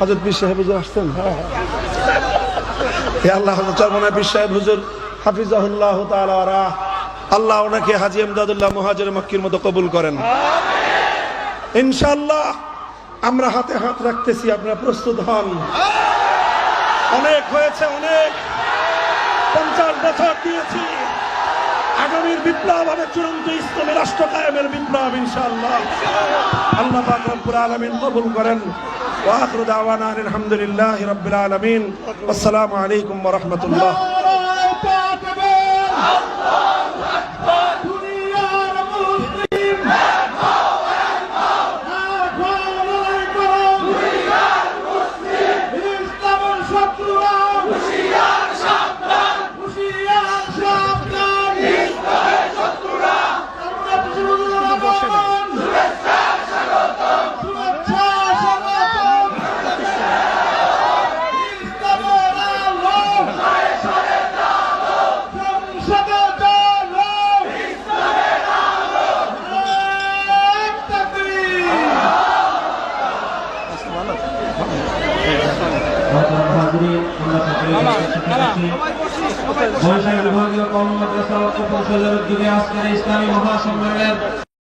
হযরত পীর সাহেব হুজুর আসছেন। হে আল্লাহ, চরমনায় পীর সাহেব হুজুর হাফিজাহুল্লাহ তাআলা ওয়া রাহ, আল্লাহ ওনাকে হাজী ইমদাদুল্লাহ মুহাজির মক্কির মতো কবুল করেন ইনশাআল্লাহ। আমরা হাতে হাত রাখতেছি, আপনারা প্রস্তুত হন। অনেক হয়েছে, অনেক 50 বছর দিয়েছি। আগামীর বিপ্লব হবে চূড়ান্ত ইসলামী রাষ্ট্র কায়েমের বিপ্লব ইনশাআল্লাহ। আল্লাহ পাক রব্বুল আলামিন কবুল করেন। ওয়া আখিরু দাওয়ানা আলহামদুলিল্লাহি রাব্বিল আলামিন। আসসালামু আলাইকুম ওয়া রাহমাতুল্লাহ। বিভাগীয় কর্মকর্তা উদ্যোগে আজকের ইসলামী মহাসম্মেলনের